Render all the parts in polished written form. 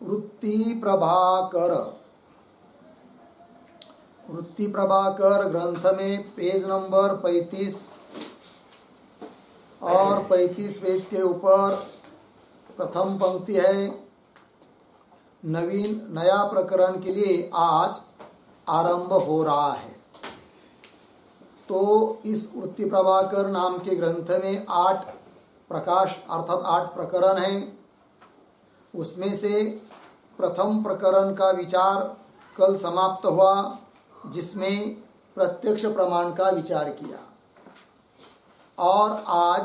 वृत्ति प्रभाकर ग्रंथ में पेज नंबर 35 और 35 पेज के ऊपर प्रथम पंक्ति है, नया प्रकरण के लिए आज आरंभ हो रहा है। तो इस वृत्ति प्रभाकर नाम के ग्रंथ में 8 प्रकाश अर्थात 8 प्रकरण हैं। उसमें से प्रथम प्रकरण का विचार कल समाप्त हुआ, जिसमें प्रत्यक्ष प्रमाण का विचार किया, और आज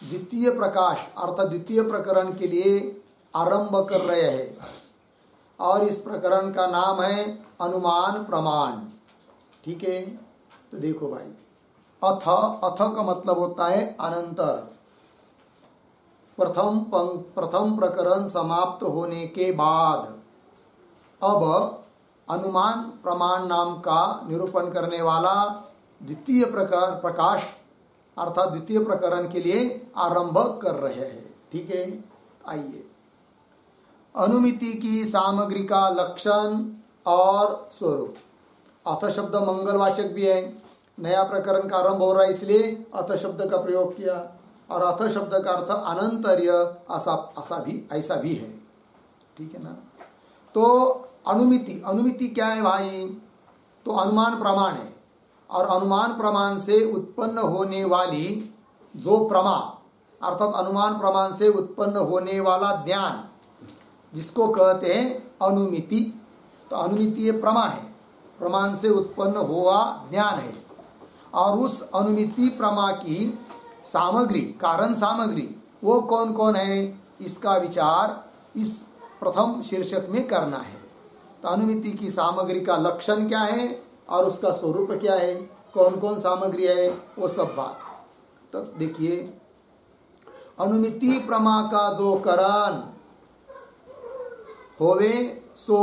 द्वितीय प्रकाश अर्थात द्वितीय प्रकरण के लिए आरंभ कर रहे हैं, और इस प्रकरण का नाम है अनुमान प्रमाण। ठीक है, तो देखो भाई, अथ का मतलब होता है अनंतर। प्रथम प्रकरण समाप्त होने के बाद अब अनुमान प्रमाण नाम का निरूपण करने वाला द्वितीय प्रकाश अर्थात द्वितीय प्रकरण के लिए आरंभ कर रहे हैं। ठीक है, आइए। अनुमिति की सामग्री का लक्षण और स्वरूप। अथ शब्द मंगलवाचक भी है, नया प्रकरण का आरंभ हो रहा है इसलिए अथ शब्द का प्रयोग किया, और अथ शब्द का अर्थ अनंतर्य ऐसा भी है। ठीक है ना। तो अनुमिति क्या है भाई? तो अनुमान प्रमाण है, और अनुमान प्रमाण से उत्पन्न होने वाली जो प्रमा अर्थात अनुमान प्रमाण से उत्पन्न होने वाला ज्ञान, जिसको कहते हैं अनुमिति। तो अनुमिति ये प्रमा है, प्रमाण से उत्पन्न हुआ ज्ञान है, और उस अनुमिति प्रमा की सामग्री कारण सामग्री वो कौन कौन है, इसका विचार इस प्रथम शीर्षक में करना है। तो अनुमिति की सामग्री का लक्षण क्या है और उसका स्वरूप क्या है, कौन कौन सामग्री है, वो सब बात। तो देखिए, अनुमिति प्रमा का जो करण होवे सो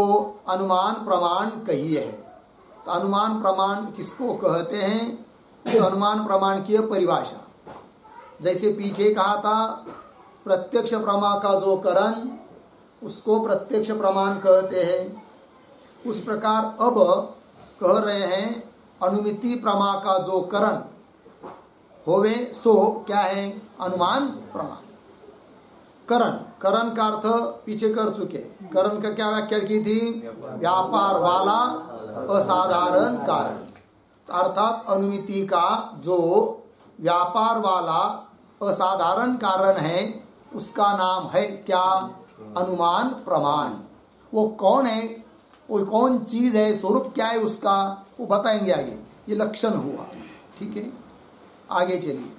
अनुमान प्रमाण कहिए है। तो अनुमान प्रमाण किसको कहते हैं? तो अनुमान प्रमाण की परिभाषा जैसे पीछे कहा था, प्रत्यक्ष प्रमा का जो करण उसको प्रत्यक्ष प्रमाण कहते हैं, उस प्रकार अब कह रहे हैं अनुमिति प्रमा का जो करण होवे सो क्या है, अनुमान प्रमाण। करण का अर्थ पीछे कर चुके। करण का क्या व्याख्या की थी? व्यापार वाला असाधारण कारण, अर्थात अनुमिति का जो व्यापार वाला असाधारण कारण है उसका नाम है क्या, अनुमान प्रमाण। वो कौन है, वो कौन चीज है, स्वरूप क्या है उसका, वो बताएंगे आगे। ये लक्षण हुआ। ठीक है, आगे चलिए।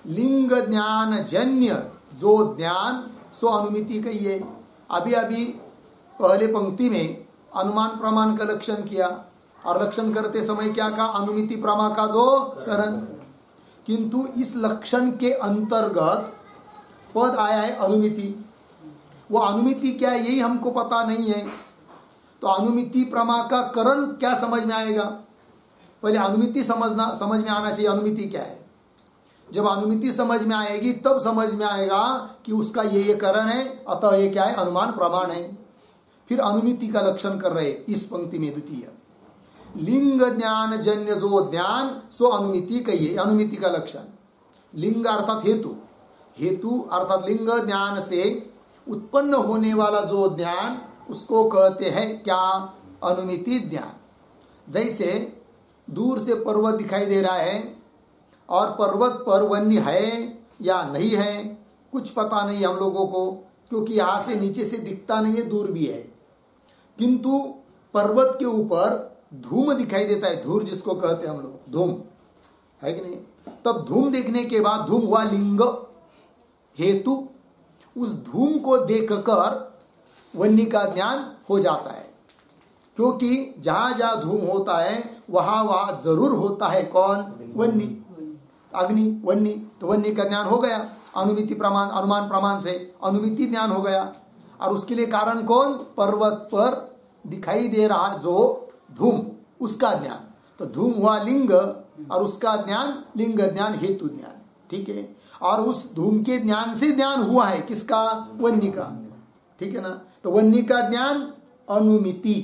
लिंग ज्ञान जन्य जो ज्ञान सो अनुमिति कहिए। अभी पहले पंक्ति में अनुमान प्रमाण का लक्षण किया, और लक्षण करते समय क्या कहा, अनुमिति प्रमा का जो करण। किंतु इस लक्षण के अंतर्गत पद आया है अनुमिति। वो अनुमिति क्या है यही हमको पता नहीं है। तो अनुमिति प्रमा का करण क्या समझ में आएगा? पहले अनुमिति समझ में आना चाहिए, अनुमिति क्या है। जब अनुमिति समझ में आएगी तब समझ में आएगा कि उसका ये करण है, अतः ये क्या है, अनुमान प्रमाण है। फिर अनुमिति का लक्षण कर रहे इस पंक्ति में द्वितीय। लिंग ज्ञान जन्य जो ज्ञान सो अनुमिति कहिए, अनुमिति का लक्षण। लिंग अर्थात हेतु अर्थात लिंग ज्ञान से उत्पन्न होने वाला जो ज्ञान उसको कहते हैं क्या, अनुमिति ज्ञान। जैसे दूर से पर्वत दिखाई दे रहा है और पर्वत पर वन्य है या नहीं है कुछ पता नहीं हम लोगों को, क्योंकि यहाँ से नीचे से दिखता नहीं है, दूर भी है। किंतु पर्वत के ऊपर धूम दिखाई देता है, धूर जिसको कहते हैं हम लोग, धूम है कि नहीं। तब धूम देखने के बाद धूम हुआ लिंग, हेतु। उस धूम को देखकर वन्य का ज्ञान हो जाता है, क्योंकि जहां जहां धूम होता है वहां वहां जरूर होता है कौन, वन्य, अग्नि, वन्य। तो वन्य का ज्ञान हो गया अनुमिति प्रमाण, अनुमान प्रमाण से अनुमिति ज्ञान हो गया। और उसके लिए कारण कौन, पर्वत पर दिखाई दे रहा जो धूम, उसका ज्ञान। तो धूम हुआ लिंग और उसका ज्ञान लिंग ज्ञान, हेतु ज्ञान। ठीक है, और उस धूम के ज्ञान से ज्ञान हुआ है किसका, वन्य का। ठीक है ना। तो वन्नी का ज्ञान अनुमिति,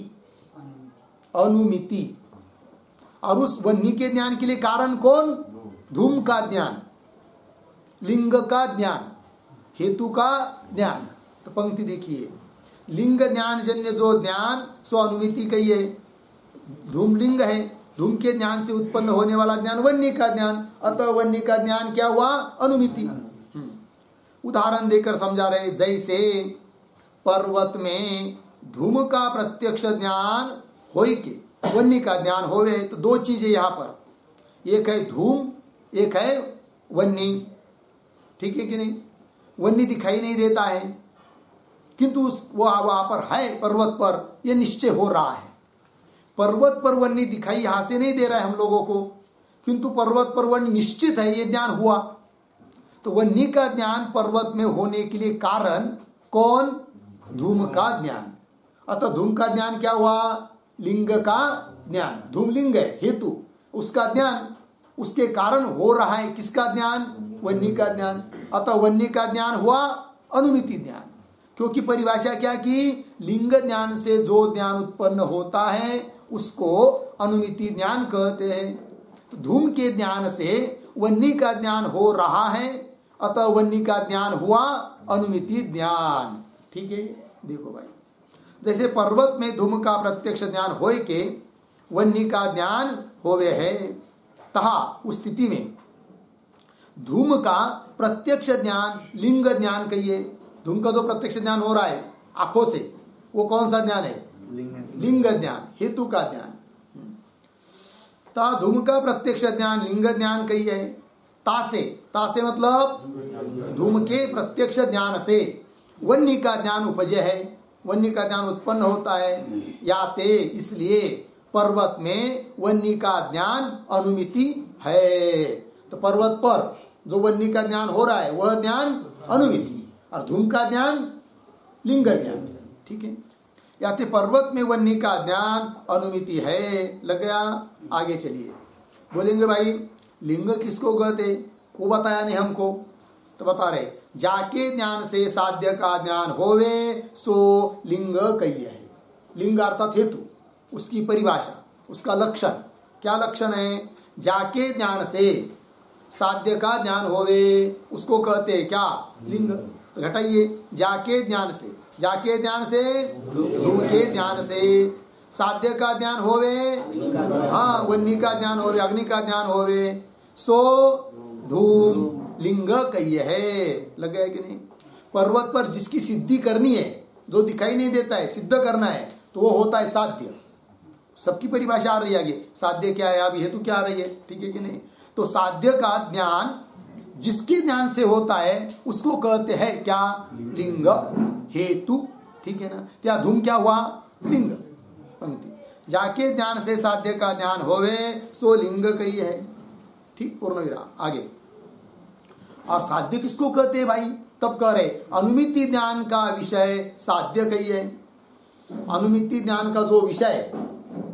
अनुमिति, और उस वन्नी के ज्ञान के लिए कारण कौन? धूम का ज्ञान, लिंग का ज्ञान, हेतु का ज्ञान। तो पंक्ति देखिए, लिंग ज्ञान जन्य जो ज्ञान सो अनुमिति कहिए, धूम लिंग है, धूम के ज्ञान से उत्पन्न होने वाला ज्ञान वन्नी का ज्ञान, अतः वन्नी का ज्ञान क्या हुआ? अनुमिति। उदाहरण देकर समझा रहे, जैसे पर्वत में धूम का प्रत्यक्ष ज्ञान होय के वन्नी का ज्ञान होवे, तो दो चीजें यहाँ पर, एक है धूम, एक है वन्नी, ठीक है कि नहीं। वन्नी दिखाई नहीं देता है, किंतु वो वहां पर है, पर्वत पर ये निश्चय हो रहा है। पर्वत पर वन्नी दिखाई यहां से नहीं दे रहा है हम लोगों को, किंतु पर्वत पर वन्नी निश्चित है, ये ज्ञान हुआ। तो वन्नी का ज्ञान पर्वत में होने के लिए कारण कौन? धूम का ज्ञान। अतः धूम का ज्ञान क्या हुआ? लिंग का ज्ञान। धूम लिंग है, हेतु, उसका ज्ञान, उसके कारण हो रहा है किसका ज्ञान? वन्नी का ज्ञान। अतः वन्नी का ज्ञान हुआ अनुमिति ज्ञान, क्योंकि परिभाषा क्या की? लिंग ज्ञान से जो ज्ञान उत्पन्न होता है उसको अनुमिति ज्ञान कहते हैं। तो धूम के ज्ञान से वन्नी का ज्ञान हो रहा है, अतः वन्नी का ज्ञान हुआ अनुमिति ज्ञान। ठीक है, देखो भाई, जैसे पर्वत में धूम का प्रत्यक्ष ज्ञान होय के वन्नी का ज्ञान होवे है, तहा उस स्थिति में धूम का प्रत्यक्ष ज्ञान लिंग ज्ञान कहिए। धूम का जो प्रत्यक्ष ज्ञान हो रहा है आंखों से, वो कौन सा ज्ञान है? लिंग ज्ञान, हेतु का ज्ञान। ता धूम का प्रत्यक्ष ज्ञान लिंग ज्ञान कहिए। तासे, तासे मतलब धूम के प्रत्यक्ष ज्ञान से वन्नी का ज्ञान उपजय है, वन्नी का ज्ञान उत्पन्न होता है। याते, इसलिए पर्वत में वन्नी का ज्ञान अनुमिति है। तो पर्वत पर जो वन्नी का ज्ञान हो रहा है वह ज्ञान अनुमिति, और धूम का ज्ञान लिंग ज्ञान। ठीक है, याते पर्वत में वन्नी का ज्ञान अनुमिति है। लग गया? आगे चलिए, बोलेंगे भाई लिंग किसको कहते? वो बताया नहीं हमको, तो बता रहे, जाके ज्ञान से साध्य का ज्ञान होवे सो लिंग कहिए है। लिंग अर्थात हेतु, उसकी परिभाषा, उसका लक्षण, क्या लक्षण है? जाके ज्ञान से साध्य का ज्ञान होवे, उसको कहते क्या? लिंग। तो घटाइए, जाके ज्ञान से, जाके ज्ञान से धूम के ज्ञान से साध्य का ज्ञान होवे, हाँ, वन्नी का ज्ञान होवे, अग्नि का ज्ञान होवे, सो धूम लिंग कहिए है। लग गया कि नहीं? पर्वत पर जिसकी सिद्धि करनी है, जो दिखाई नहीं देता है, सिद्ध करना है, तो वो होता है साध्य। सबकी परिभाषा आ रही है आगे, साध्य क्या है, अभी हेतु क्या आ रही है, ठीक है कि नहीं? तो साध्य का ज्ञान जिसके ज्ञान से होता है उसको कहते हैं क्या? लिंग, हेतु। ठीक है ना? क्या धूम क्या हुआ? लिंग। पंक्ति, जाके ज्ञान से साध्य का ज्ञान होवे सो लिंग कही है। ठीक, पूर्ण विराम। आगे, और साध्य किसको कहते हैं भाई? तब कह रहे अनुमिति ज्ञान का विषय साध्य कही है। अनुमिति ज्ञान का जो विषय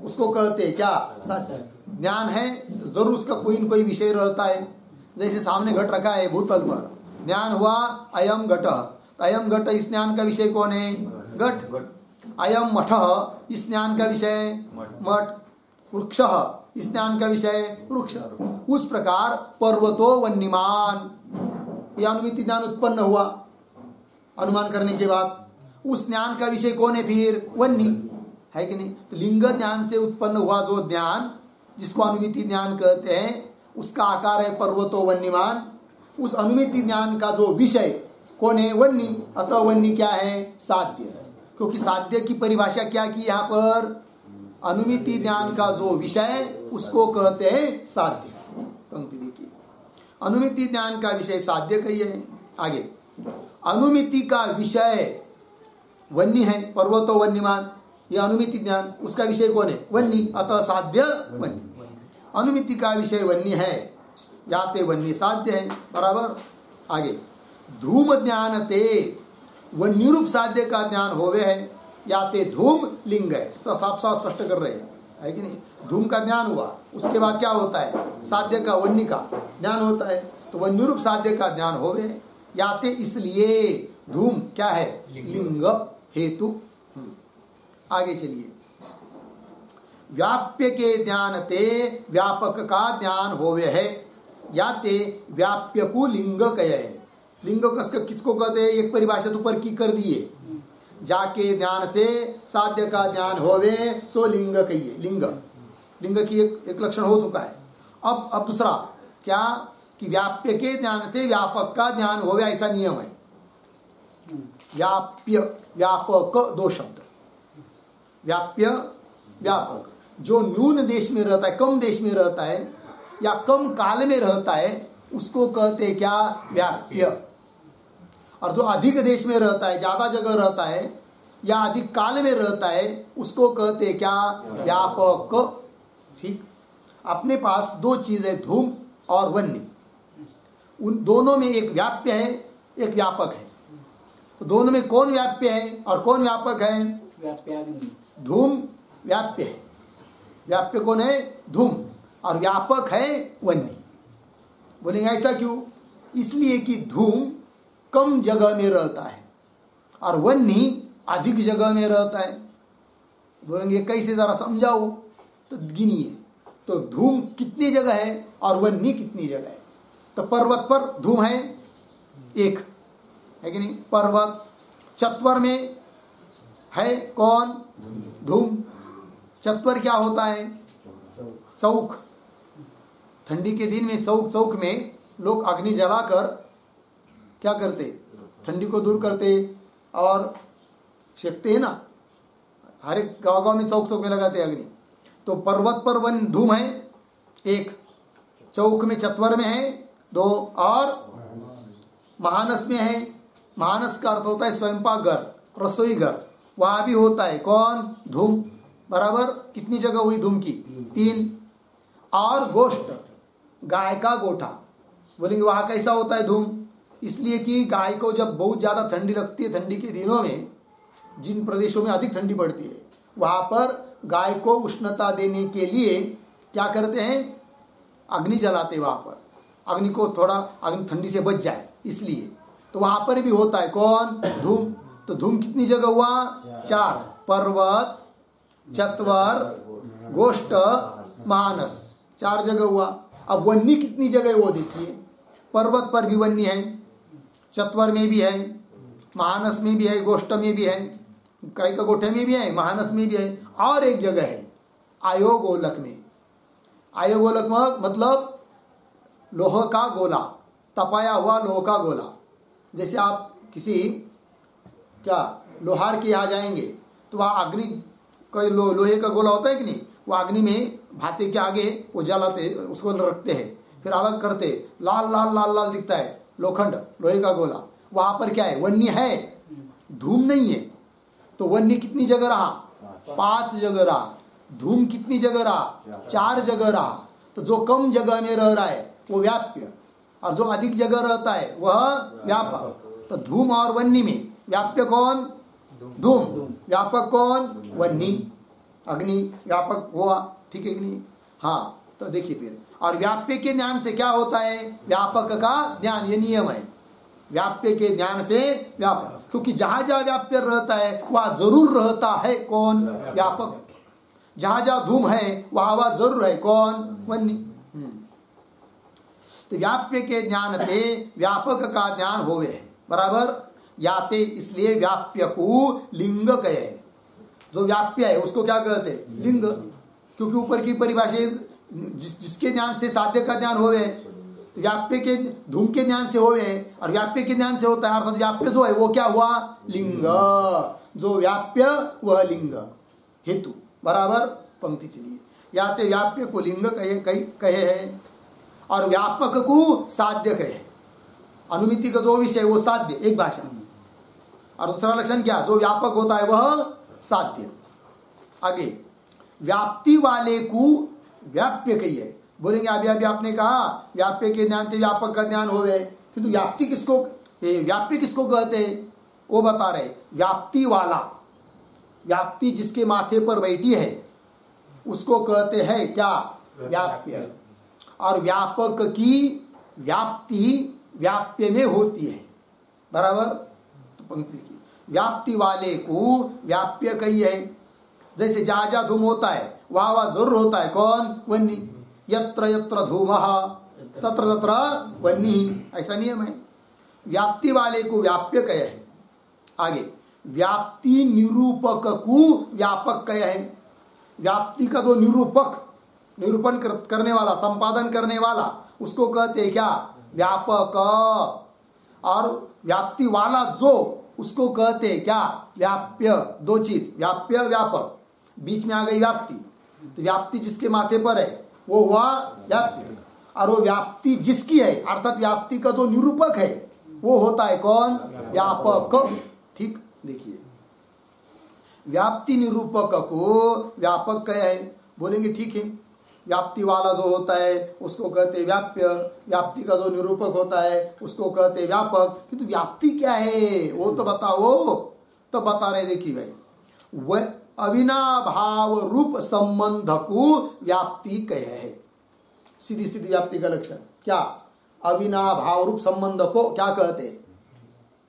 उसको कहते हैं क्या? साध्य। ज्ञान है जरूर उसका कोई न कोई विषय रहता है। जैसे सामने घट रखा है भूतल पर, ज्ञान हुआ अयम घट, अयम घट, इस ज्ञान का विषय कौन है? घट। अयम मठ, इस ज्ञान का विषय मठ। वृक्ष, इस ज्ञान का विषय वृक्ष। उस प्रकार पर्वतो वन्यमान, यह अनुमिति ज्ञान उत्पन्न हुआ अनुमान करने के बाद। उस ज्ञान का विषय कौन है फिर? वन्नी, है कि नहीं? तो लिंग ज्ञान से उत्पन्न हुआ जो ज्ञान, जिसको अनुमिति ज्ञान कहते हैं, उसका आकार है पर्वतो वन्यमान। उस अनुमिति ज्ञान का जो विषय कौन है? वन्नी। अतः वन्नी क्या है? साध्य। क्योंकि साध्य की परिभाषा क्या की यहाँ पर? अनुमिति ज्ञान का जो विषय उसको कहते हैं साध्य। पंक्ति देखिए, अनुमिति ज्ञान का विषय साध्य कहिए। आगे, अनुमिति का विषय वन्नी है, पर्वतो वन्यमान, यह अनुमिति ज्ञान, उसका विषय कौन है? वन्नी, अतः साध्य वन्नी। अनुमिति का विषय वन्नी है, जाते वन्नी साध्य है, बराबर। आगे, धूम ज्ञान ते वन्नी रूप साध्य का ज्ञान होवे है, याते धूम लिंग है। साफ साफ स्पष्ट कर रहे हैं, है कि नहीं? धूम का ज्ञान हुआ, उसके बाद क्या होता है? साध्य का, वन्नी का ज्ञान होता है। तो वन्नी रूप साध्य का ज्ञान होवे, याते इसलिए धूम क्या है? लिंग हेतु। आगे चलिए। व्याप्य के ज्ञान ते व्यापक का ज्ञान होवे है, या ते व्याप्य को लिंग कहे है। लिंग किसको कहते हैं? एक परिभाषा तो ऊपर की कर दिए, जाके ज्ञान से साध्य का ज्ञान होवे सो लिंग कहिए। लिंग लिंग की एक लक्षण हो चुका है। अब दूसरा क्या कि व्याप्य के ज्ञान से व्यापक का ज्ञान होवे, ऐसा नियम है। व्याप्य व्यापक दो शब्द, व्याप्य व्यापक। जो न्यून देश में रहता है, कम देश में रहता है या कम काल में रहता है, उसको कहते हैं क्या? व्याप्य। और जो अधिक देश में रहता है, ज्यादा जगह रहता है या अधिक काल में रहता है, उसको कहते हैं क्या? व्यापक। ठीक। अपने पास दो चीज है, धूम और वन्य। उन दोनों में एक व्याप्य है, एक व्यापक है। तो दोनों में कौन व्याप्य है और कौन व्यापक है? धूम व्याप्य है। व्याप्य कौन है? धूम। और व्यापक है वन्य। बोलेंगे ऐसा क्यों? इसलिए कि धूम कम जगह में रहता है और वन्य अधिक जगह में रहता है। बोलेंगे कैसे, जरा समझाओ। तो गिनिए। तो धूम कितनी जगह है और वन्य कितनी जगह है? तो पर्वत पर धूम है एक, है कि नहीं? पर्वत। चत्वर में है कौन? धूम। चत्वर क्या होता है? चौक। ठंडी के दिन में चौक चौक में लोग अग्नि जलाकर क्या करते? ठंडी को दूर करते और सेकते हैं ना। हर एक गाँव गाँव में चौक चौक में लगाते हैं अग्नि। तो पर्वत पर वन धूम है एक, चौक में चत्वर में है दो, और महानस में है। महानस का अर्थ होता है स्वयंपाक घर, रसोई घर। वहां भी होता है कौन? धूम। बराबर। कितनी जगह हुई धूम की? तीन। और गोष्ठ, गाय का गोठा। बोलेंगे वहां कैसा होता है धूम? इसलिए कि गाय को जब बहुत ज्यादा ठंडी लगती है, ठंडी के दिनों में जिन प्रदेशों में अधिक ठंडी पड़ती है, वहां पर गाय को उष्णता देने के लिए क्या करते हैं? अग्नि जलाते वहां पर, अग्नि को थोड़ा अग्नि ठंडी से बच जाए इसलिए। तो वहां पर भी होता है कौन? धूम। तो धूम कितनी जगह हुआ? चार। पर्वत, चत्वर, गोष्ठ, महानस, चार जगह हुआ। अब वन्य कितनी जगह है वो देखिए। पर्वत पर भी वन्य है, चत्वर में भी है, महानस में भी है, गोष्ठ में भी है, गाय का गोठे में भी है, महानस में भी है। और एक जगह है आयोगोलक में। आयोगोलक मतलब लोह का गोला, तपाया हुआ लोह का गोला। जैसे आप किसी क्या लोहार के यहाँ जाएंगे तो वहाँ अग्नि का लोहे का गोला होता है कि नहीं, वो अग्नि में भाते के आगे वो जलाते, उसको रखते हैं, फिर अलग करते, लाल लाल लाल लाल दिखता है लोखंड, लोहे का गोला। वहां पर क्या है? वन्य है, धूम नहीं है। तो वन्य कितनी जगह रहा? 5 जगह रहा। धूम कितनी जगह रहा? 4 जगह रहा। तो जो कम जगह में रह रहा है वो व्याप्य, और जो अधिक जगह रहता है वह व्यापक। तो धूम और वन्य में व्याप्य कौन? धूम। व्यापक कौन? वन्य। अग्नि व्यापक हुआ, ठीक है कि नहीं? हाँ। तो देखिए फिर, और व्याप्य के ज्ञान से क्या होता है? व्यापक का ज्ञान। ये नियम है, व्याप्य के ज्ञान से व्यापक। क्योंकि जहां जहां व्याप्य रहता है वहां जरूर रहता है कौन? व्यापक। जहां जहां धूम है वहां वह जरूर है कौन? वन्य। तो व्याप्य के ज्ञान से व्यापक का ज्ञान होवे है। बराबर। याते, इसलिए व्याप्य को लिंग कहे। जो व्याप्य है उसको क्या कहते हैं? लिंग। क्योंकि ऊपर की परिभाषा जिसके ज्ञान से साध्य का ज्ञान होवे, तो व्याप्य के धूम के ज्ञान से होवे, और व्याप्य के ज्ञान से होता है। अर्थात व्याप्य जो है वो क्या हुआ? लिंग। जो व्याप्य वह लिंग हेतु। बराबर। पंक्ति चलिए। याते व्याप्य को लिंग कहे है और व्यापक को साध्य कहे। अनुमिति का जो विषय वो साध्य, एक भाषा। और दूसरा लक्षण क्या? जो व्यापक होता है वह साध्य। आगे, व्याप्ति वाले को व्याप्य कहिए। बोलेंगे अभी अभी आपने कहा व्याप्य के ज्ञान से व्यापक का ज्ञान हो गए, किंतु व्याप्ति किसको कहते हैं? वो बता रहे, व्याप्ति वाला, व्याप्ति जिसके माथे पर बैठी है उसको कहते हैं क्या? व्याप्य। और व्यापक की व्याप्ति व्याप्य में होती है। बराबर। पंक्ति की। व्याप्ति वाले को व्याप्य कही है। जैसे जहां जहां धूम होता है वहां वहां जरूर होता है कौन? वन्नी। यत्र यत्र धूमः तत्र तत्र वन्नी, ऐसा नियम है। व्याप्ति वाले को व्याप्य कह है। आगे व्याप्ति निरूपक को व्यापक कह है। व्याप्ति का जो निरूपण करने वाला, संपादन करने वाला, उसको कहते हैं क्या? व्यापक। और व्याप्ति वाला जो, उसको कहते हैं क्या? व्याप्य। दो चीज, व्याप्य व्यापक, बीच में आ गई व्याप्ति। तो व्याप्ति जिसके माथे पर है वो हुआ व्याप्य, और वो व्याप्ति जिसकी है अर्थात व्याप्ति का जो निरूपक है वो होता है कौन? व्यापक। ठीक, देखिए व्याप्ति निरूपक को व्यापक कह है। बोलेंगे ठीक है, व्याप्ति वाला जो होता है उसको कहते हैं व्याप्य, व्याप्ति का जो निरूपक होता है उसको कहते हैं व्यापक। किंतु व्याप्ति क्या है वो तो बताओ। तो बता रहे, देखिए भाई, वह अविनाभाव रूप संबंध को व्याप्ति कह है। सीधी सीधी व्याप्ति का लक्षण क्या? अविनाभाव रूप संबंध को क्या कहते हैं?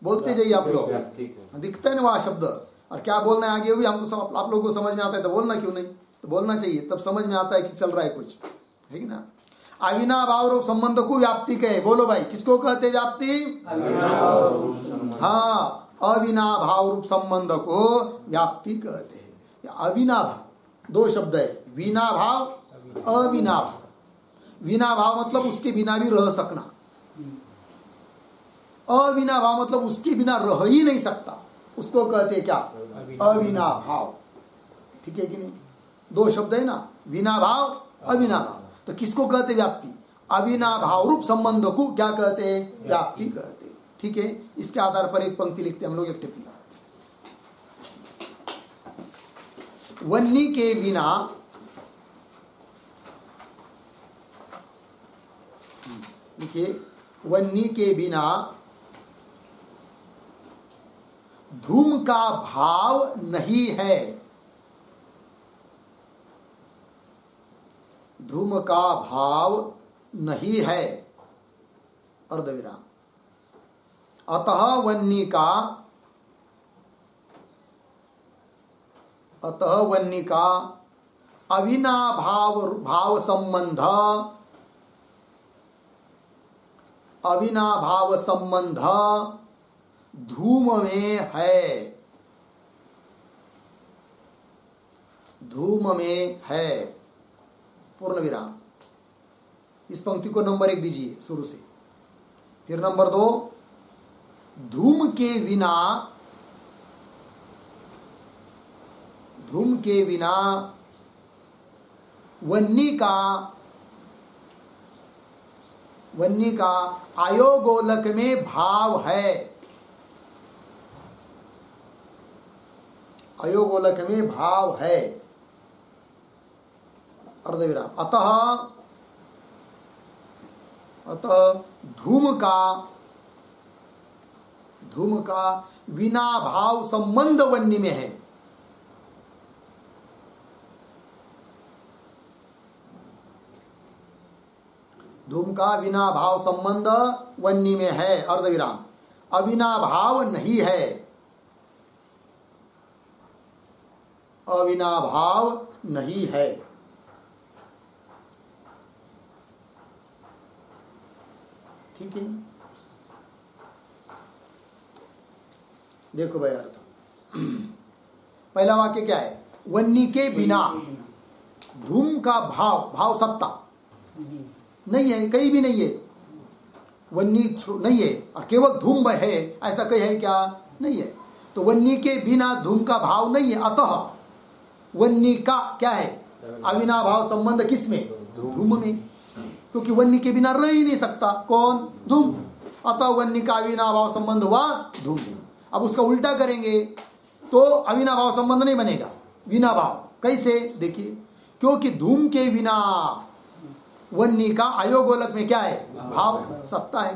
बोलते जाइए आप लोग, दिखता है ना वहां शब्द। और क्या बोलना है आगे भी हमको आप लोगों को समझ में आता है, तो बोलना क्यों नहीं? तो बोलना चाहिए, तब समझ में आता है कि चल रहा है कुछ, है कि ना। अविनाभाव रूप संबंध को व्याप्ति कहे। बोलो भाई, किसको कहते व्याप्ति? हाँ, अविनाभाव रूप संबंध को व्याप्ति कहते हैं। अविनाभाव दो शब्द है, विनाभाव, अविनाभाव। विनाभाव मतलब उसके बिना भी रह सकना, अविनाभाव मतलब उसके बिना रह ही नहीं सकता, उसको कहते क्या? अविनाभाव। ठीक है कि नहीं? दो शब्द है ना, विनाभाव, अविनाभाव। तो किसको कहते व्याप्ति? अविनाभाव रूप संबंध को क्या कहते हैं? व्याप्ति कहते हैं। ठीक है, इसके आधार पर एक पंक्ति लिखते हैं हम लोग, एक टिप्पणी। वन्नी के बिना, देखिए, वन्नी के बिना धूम का भाव नहीं है। धूम का भाव नहीं है, अर्धविराम। अतः वन्नी का अविनाभाव भाव संबंध, अविनाभाव संबंध धूम में है। धूम में है, पूर्ण विराम। इस पंक्ति को नंबर 1 दीजिए शुरू से। फिर नंबर 2, धूम के बिना वन्नी का आयोगोलक में भाव है। अयोगोलक में भाव है, अर्धविराम। अतः धूम का बिना भाव संबंध वन्नी में है। धूम का बिना भाव संबंध वन्नी में है, अर्धविराम। अविनाभाव नहीं है, अविनाभाव नहीं है। ठीक है, देखो भाई अर्थ। पहला वाक्य क्या है? वन्नी के बिना धूम का भाव सत्ता नहीं है, कहीं भी नहीं है। वन्नी नहीं है और केवल धूम है, ऐसा कहीं है क्या? नहीं है। तो वन्नी के बिना धूम का भाव नहीं है। अतः वन्नी का क्या है? अविनाभाव संबंध किसमें? धूम में, क्योंकि वन्नी के बिना रह ही नहीं सकता। कौन? धूम। अतः वन्नी का अविनाभाव संबंध हुआ धूम में। अब उसका उल्टा करेंगे तो अविनाभाव संबंध नहीं बनेगा, विनाभाव। कैसे? देखिए, क्योंकि धूम के बिना वन्नी का अयोगोलक में क्या है? भाव, सत्ता है।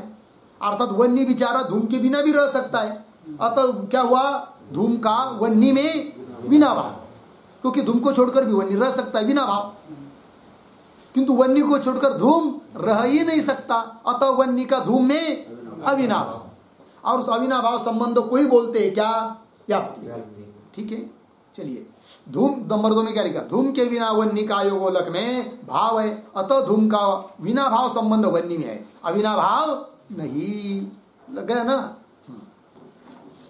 अर्थात वन्नी बेचारा धूम के बिना भी रह सकता है। अतः क्या हुआ? धूम का वन्नी में विनाभाव, क्योंकि धूम को छोड़कर भी वन्नी रह सकता है, विनाभाव। किंतु वन्नी को छोड़कर धूम रह ही नहीं सकता, अतः वन्नी का धूम में अविनाभाव। और उस अविनाभाव संबंध को ही बोलते हैं क्या? व्याप्ति। ठीक है, चलिए धूम नंबर 2 में क्या लिखा? धूम के बिना वन्नी का योगोलक में भाव है, अतः धूम का बिना भाव संबंध वन्नी में है, अविनाभाव नहीं। लग गया ना?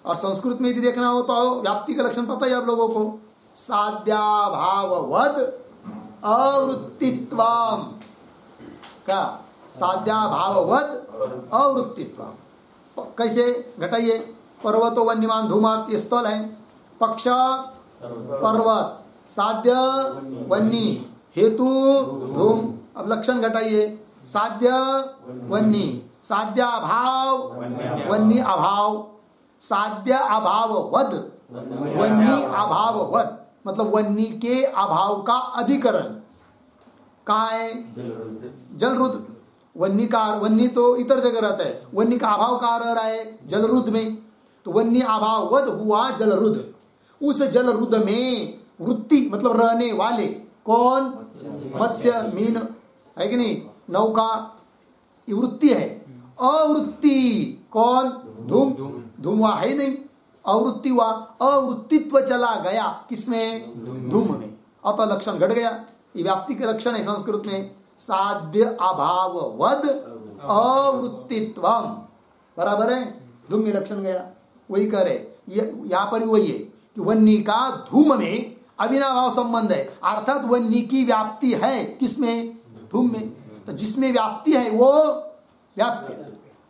और संस्कृत में यदि देखना हो तो व्याप्ति का लक्षण पता है आप लोगों को, साध्याभाववद अवृत्तित्वम। क्या? साध्याभाववद अवृत्तित्वम। कैसे घटाइए? पर्वतो वन्यमान धूमात, ये स्थल है, पक्ष पर्वत, साध्य वन्नी, हेतु धूम। अब लक्षण घटाइए, साध्य वन्नी, साध्याभाव वन्नी अभाव, साध्य अभाव वद वन्नी अभाव वद, मतलब वन्नी के अभाव का अधिकरण कहाँ है? जलरुद्र। वन्नी तो इतर जगह रहता है, वन्नी का अभाव कहाँ रह रहा है? जलरुद्र में। तो वन्नी अभाव वद हुआ जलरुद्र। उस जलरुद्र में वृत्ति मतलब रहने वाले कौन? मत्स्य, मीन है कि नहीं? नौका, ये वृत्ति है। अवृत्ति कौन? धूम। धूम हुआ है नहीं, अवृत्ति हुआ, अवृत्तित्व चला गया किसमें? धूम में। अतः लक्षण घट गया। ये व्याप्ति के लक्षण है संस्कृत में, साध्य अभाव वद अवृत्तित्वम। बराबर है, धूम में लक्षण गया। वही करे यहाँ पर भी वही है कि वन्नी का धूम में अविनाभाव संबंध है, अर्थात वन्नी की व्याप्ति है किसमें? धूम में। तो जिसमें व्याप्ति है वो व्याप्य,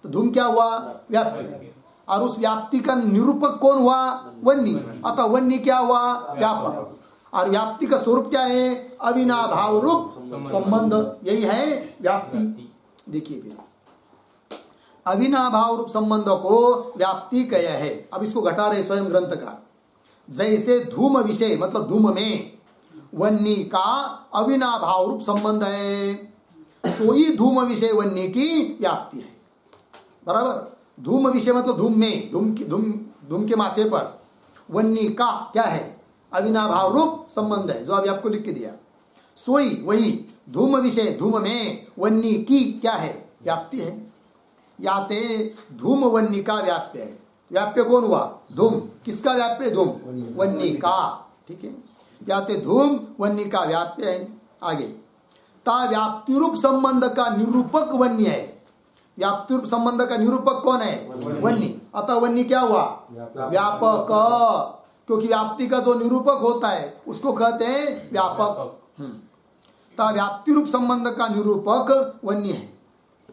तो धूम क्या हुआ? व्याप्य। और उस व्याप्ति का निरूपक कौन हुआ? वन्नी। अतः वन्नी क्या हुआ? व्यापक। और व्याप्ति का स्वरूप क्या है? अविनाभाव रूप संबंध, यही है व्याप्ति। देखिए फिर अविनाभाव रूप संबंध को व्याप्ति कह है। अब इसको घटा रहे स्वयं ग्रंथकार। जैसे धूम विषय मतलब धूम में वन्नी का अविनाभाव रूप संबंध है, सोई धूम विषय वन्नी की व्याप्ति है। बराबर? धूम विषय मतलब धूम में, धूम के माथे पर वन्नी का क्या है? अविनाभाव रूप संबंध है, जो अभी आपको लिख के दिया। सोई वही धूम विषय धूम में वन्नी की क्या है? व्याप्ति है। याते धूम वन्नी का व्याप्य है। व्याप्य कौन हुआ? धूम। किसका व्याप्य? धूम, वन्नी का। ठीक है, याते धूम वन्नी का व्याप्य है। आगे ता व्याप्ति रूप संबंध का निरूपक वन्य है। व्याप्ति रूप संबंध का निरूपक कौन है? वन्नी। अतः वन्नी क्या हुआ? व्यापक। क्योंकि व्याप्ति का जो निरूपक होता है उसको कहते हैं व्यापक। ता व्याप्ति रूप संबंध का निरूपक वन्नी है।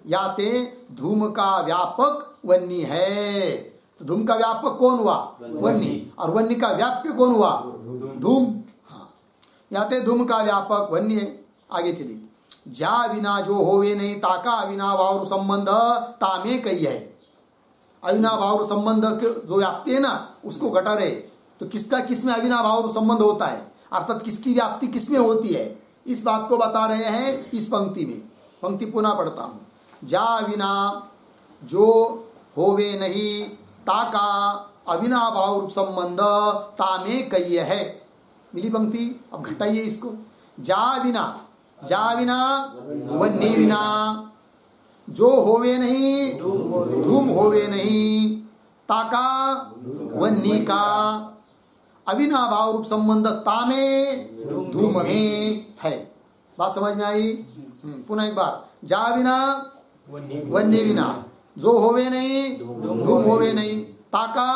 याते धूम का व्यापक वन्नी है। तो धूम का व्यापक कौन हुआ? वन्नी। और वन्नी का व्याप्य कौन हुआ? धूम। हाँ, याते धूम का व्यापक वन्नी है। आगे चलिए, जा विना जो होवे नहीं ताका अविनाभाव संबंध तामे कही है। अविनाभाव संबंध जो व्याप्ति है ना उसको घटा रहे। तो किसका किसमें अविनाभाव संबंध होता है, अर्थात किसकी व्याप्ति किसमें होती है, इस बात को बता रहे हैं इस पंक्ति में। पंक्ति पुनः पढ़ता हूं। जा विना जो होवे नहीं ताका अविनाभाव रूप संबंध तामे कही है। मिली पंक्ति? अब घटाइए इसको। जा विना वन्नी विना जो होवे नहीं धूम होवे नहीं ताका वन्नी का अविनाभाव रूप संबंध तामे धूम में है। बात समझ में आई? पुनः एक बार। जा विना वन्नी विना जो होवे नहीं धूम होवे नहीं ताका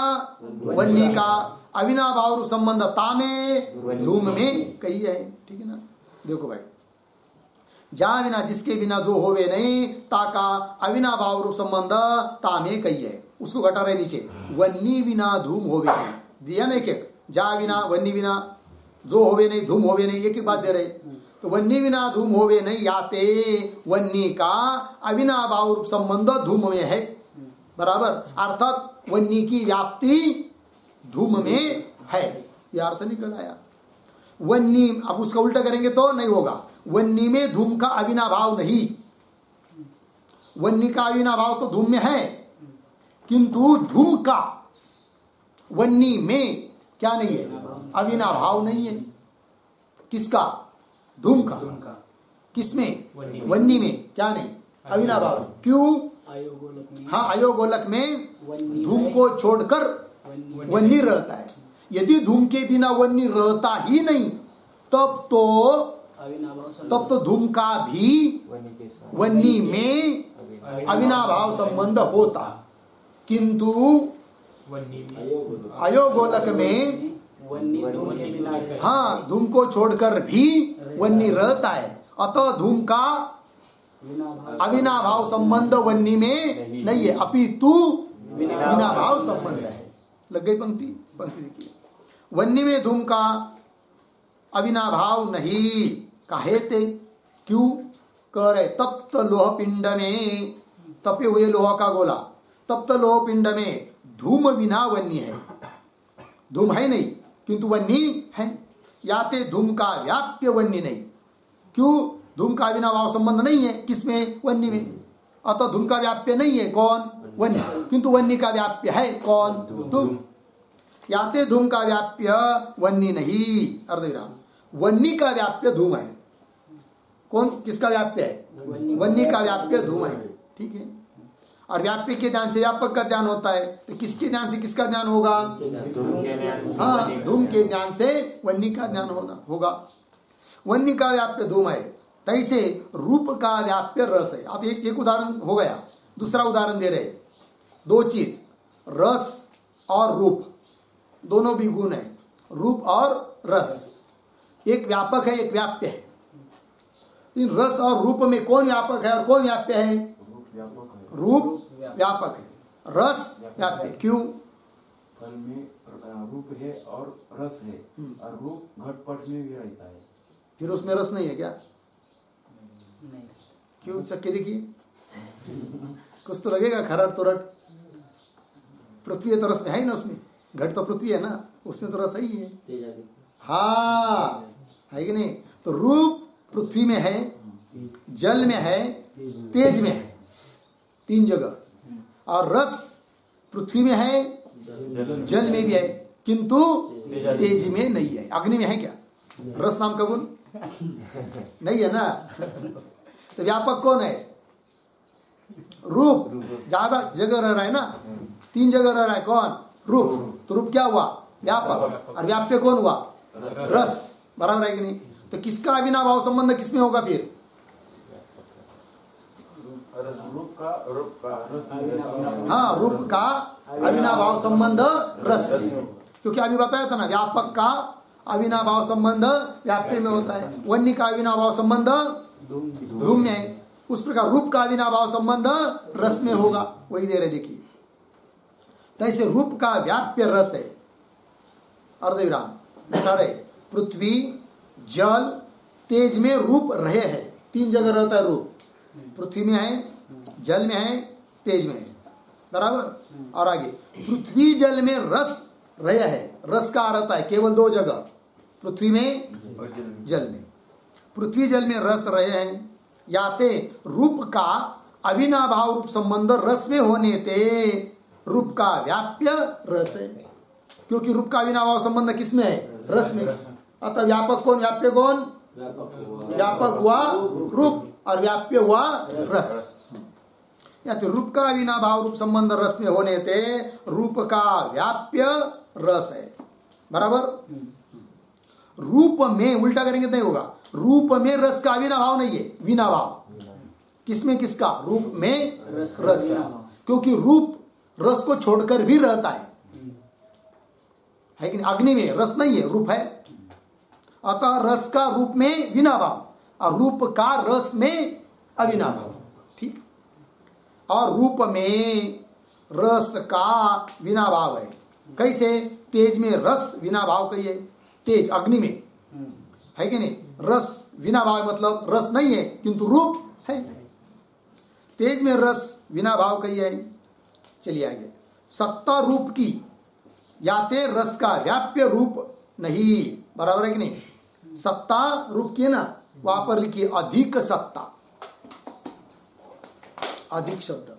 वन्नी का अविनाभाव रूप संबंध तामे धूम में कही है। ठीक है ना? देखो भाई, जा विना जिसके बिना जो होवे नहीं ताका अविनाभाव रूप संबंध तामे कही है। उसको घटा रहे नीचे, वन्नी विना धूम होवे नहीं। दिया ना एक एक, जा विना वन्नी विना जो होवे नहीं धूम होवे नहीं, एक एक बात दे रहे। तो वन्नी विना धूम होवे नहीं याते वन्नी का अविनाभाव रूप संबंध धूम में है। बराबर? अर्थात वन्नी की व्याप्ति धूम में है, यह अर्थ निकल आया। वन्नी, अब उसका उल्टा करेंगे तो नहीं होगा। वन्नी में धूम का अविनाभाव नहीं। वन्नी का अविनाभाव तो धूम में है, किंतु धूम का वन्नी में क्या नहीं है? अविनाभाव नहीं है। किसका? धूम का। किसमें? वन्नी में क्या नहीं? अविनाभाव। क्यों? हाँ, अयोगोलक में धूम को छोड़कर वन्नी रहता है। यदि धूम के बिना वन्नी रहता ही नहीं तब तो धूम का भी वन्नी में अविनाभाव संबंध होता, किंतु अयोगोलक में हाँ धूम को छोड़कर भी वन्नी रहता है, अतः धूम का अविनाभाव संबंध वन्नी में नहीं है, अपितु विनाभाव संबंध है। लग गई पंक्ति देखिए, वन्नी में धूम का अविनाभाव नहीं, काहेते क्यों कह रहे, तप्त लोह पिंड में, तपे हुए लोह का गोला, तप्त लोह पिंड में धूम बिना वन्नी है, धूम है नहीं किंतु वन्नी है। याते धूम का व्याप्य वन्नी नहीं, क्यों, धूम का अविनाभाव संबंध नहीं है किसमें, वन्नी में, अतः धूम का व्याप्य नहीं है कौन, वन्नी, किंतु वन्नी का व्याप्य है कौन, धूम। याते धूम का व्याप्य वन्नी नहीं, अर्धविराम, वन्नी का व्याप्य धूम है, कौन किसका व्याप्य है, वन्नी का व्याप्य धूम है, ठीक है। और व्याप्य के ध्यान से व्यापक का ध्यान होता है, तो किसके ध्यान से किसका ध्यान होगा, हाँ धूम के ध्यान से वन्नी का ध्यान होगा। वन्नी का व्याप्य धूम है, तैसे रूप का व्याप्य रस है। अब एक उदाहरण हो गया, दूसरा उदाहरण दे रहे, दो चीज, रस और रूप, दोनों भी गुण है, रूप और रस, एक व्यापक है एक व्याप्य है। इन रस और रूप में कौन व्यापक है और कौन व्याप्य है, रूप व्यापक है, रस व्याप्य। क्यों, फल में रूप है और रस है, और रूप घटपट में भी रहता है, फिर उसमें रस नहीं है क्या, नहीं, क्यों, चक्के देखिए कुछ तो लगेगा खरड़ तुरट, पृथ्वी तो रस में है ही ना, उसमें घट तो पृथ्वी है ना, उसमें तो रस ही है, हाँ है कि नहीं। तो रूप पृथ्वी में है, जल में है, तेज में है, तीन जगह, और रस पृथ्वी में है, जल में भी है, किंतु तेज में नहीं है। अग्नि में है क्या रस नाम का गुण, नहीं है ना। तो व्यापक कौन है, रूप ज्यादा जगह रह रहा है ना, तीन जगह रह रहा है कौन, रूप, तो रूप क्या हुआ, व्यापक, और व्याप्य कौन हुआ, रस, बराबर है कि नहीं। तो किसका अविनाभाव संबंध किसमें होगा फिर, हाँ रूप का अविनाभाव संबंध रस में, क्योंकि अभी बताया था ना, व्यापक का अविनाभाव संबंध व्याप्य में होता है, वन्य का अविनाभाव संबंध धूम में है, उस प्रकार रूप का अविनाभाव संबंध रस में होगा, वही दे रहे देखिए। तो ऐसे रूप का व्याप्य रस है, अर्धविराम बता रहे, पृथ्वी जल तेज में रूप रहे है, तीन जगह रहता है रूप, पृथ्वी में है, जल में है, तेज में है, बराबर। और आगे पृथ्वी जल में रस रहे है, रस का रहता है केवल दो जगह, पृथ्वी में जल में, पृथ्वी जल में रस रहे हैं। याते रूप का अविनाभाव रूप संबंध रस में होने ते रूप का व्याप्य रस है, क्योंकि रूप का अविनाभाव संबंध किसमें है, रस में, अतः व्यापक कौन, व्याप्य कौन, व्यापक हुआ रूप और व्याप्य हुआ रस। या तो रूप का अविनाभाव रूप संबंध रस में होने ते रूप का व्याप्य रस है, बराबर। रूप में उल्टा करेंगे तो नहीं होगा, रूप में रस का अविनाभाव नहीं है, विनाभाव, किसमें किसका, रूप में रस, क्योंकि रूप रस को छोड़कर भी रहता है कि नहीं, अग्नि में रस नहीं है, रूप है, अतः रस का रूप में विनाभाव और रूप का रस में अविनाभाव, ठीक। और रूप में रस का विनाभाव है, कैसे, तेज में रस विनाभाव कहिए, तेज अग्नि में है कि नहीं, रस विनाभाव मतलब रस नहीं है किंतु रूप है, तेज में रस विनाभाव कहिए। चलिए आगे, सत्ता रूप की याते रस का व्याप्य रूप नहीं, बराबर है कि नहीं, सत्ता रूप की है ना, वहां पर लिखिए अधिक सत्ता, अधिक शब्द,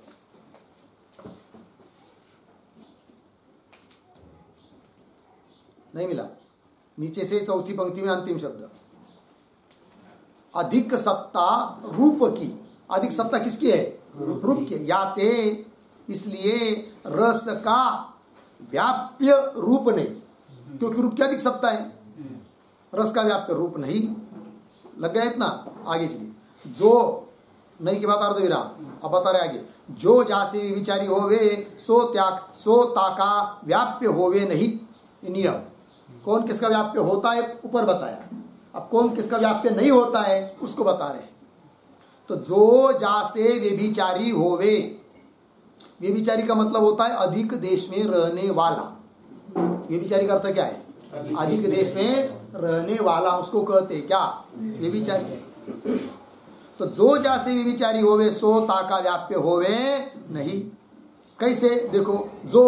नहीं मिला, नीचे से चौथी पंक्ति में अंतिम शब्द, अधिक सत्ता रूप की, अधिक सत्ता किसकी है, रूप के, याते इसलिए रस का व्याप्य रूप नहीं, क्योंकि रूप क्या दिख सकता है, रस का व्याप्य रूप नहीं। लग गया इतना? आगे चलिए, जो नहीं की बात अर्ध विराम, अब बता रहे आगे, जो जासे विचारी होवे सो त्याग सो ताका व्याप्य होवे नहीं। नियम कौन किसका व्याप्य होता है ऊपर बताया, अब कौन किसका व्याप्य नहीं होता है उसको बता रहे हैं। तो जो जासे व्यभिचारी होवे, व्यभिचारी का मतलब होता है अधिक देश में रहने वाला। व्यभिचारी का अर्थ क्या है? अधिक देश में रहने वाला, उसको कहते हैं क्या? व्यभिचारी। तो जो जासे व्यभिचारी होवे सो ताका व्याप्य होवे नहीं। कैसे? देखो, जो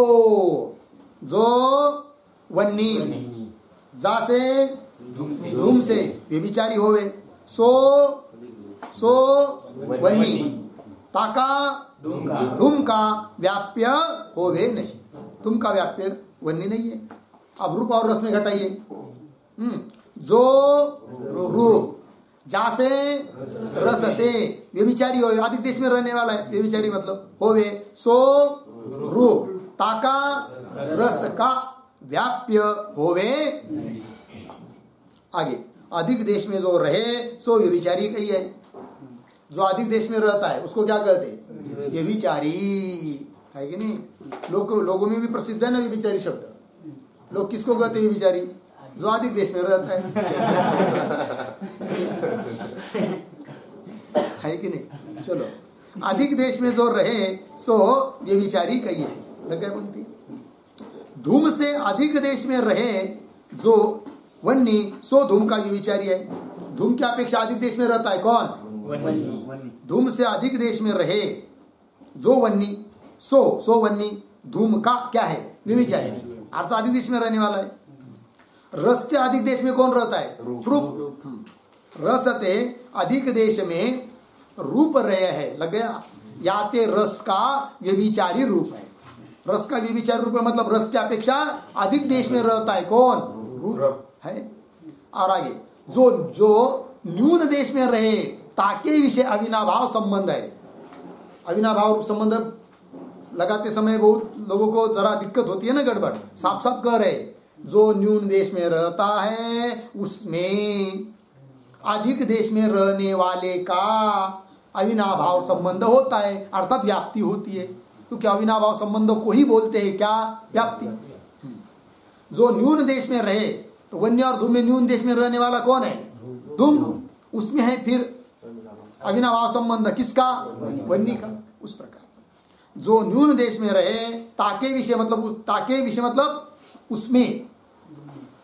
वन्नी जासे धूम से व्यभिचारी होवे सो वन्नी ताका धूम का व्याप्य होवे नहीं। धूम का व्याप्य वन्नी नहीं है। अब रूप और रस में घटाइए। जो रूप जासे रस से व्यभिचारी होवे, अधिक देश में रहने वाला है व्यभिचारी मतलब होवे सो रूप ताका रस का व्याप्य होवे। आगे, अधिक देश में जो रहे सो व्यभिचारी कही है। जो अधिक देश में रहता है उसको क्या कहते? व्यभिचारी, है कि नहीं? लोगों में भी प्रसिद्ध है ना व्यभिचारी शब्द। लोग किसको कहते हैं व्यभिचारी? जो अधिक देश में रहता है कि नहीं? चलो, अधिक देश में जो रहे सो व्यभिचारी कही है। लग गया पंक्ति? धूम से अधिक देश में रहे जो वन्नी सो धूम का व्यभिचारी है। धूम की अपेक्षा अधिक देश में रहता है कौन? धूम से अधिक देश में रहे जो वन्नी सो वन्नी धूम का क्या है? व्यभिचारी, अर्थात अधिक देश में रहने वाला है। रस के अधिक देश में कौन रहता है? रूप। रसते अधिक देश में रूप रहे है। लग गया? याते रस का व्यभिचारी रूप है। रस का व्यभिचारी रूप है मतलब रस की अपेक्षा अधिक देश में रहता है कौन? रूप है। और आगे, जो न्यून देश में रहे ताके विषय अविनाभाव संबंध है। अविनाभाव संबंध लगाते समय बहुत लोगों को जरा दिक्कत होती है ना, गड़बड़। साफ साफ कह रहे, जो न्यून देश में रहता है उसमें अधिक देश में रहने वाले का अविनाभाव संबंध होता है, अर्थात व्याप्ति होती है। क्योंकि अविनाभाव संबंधों को ही बोलते हैं क्या? व्याप्ति। जो न्यून देश में रहे, तो वन्य और धूम में न्यून देश में रहने वाला कौन है? धूम। उसमें है फिर अविनाभाव संबंध किसका? वन्य का। उस प्रकार जो न्यून देश में रहे ताके विषय मतलब उसमें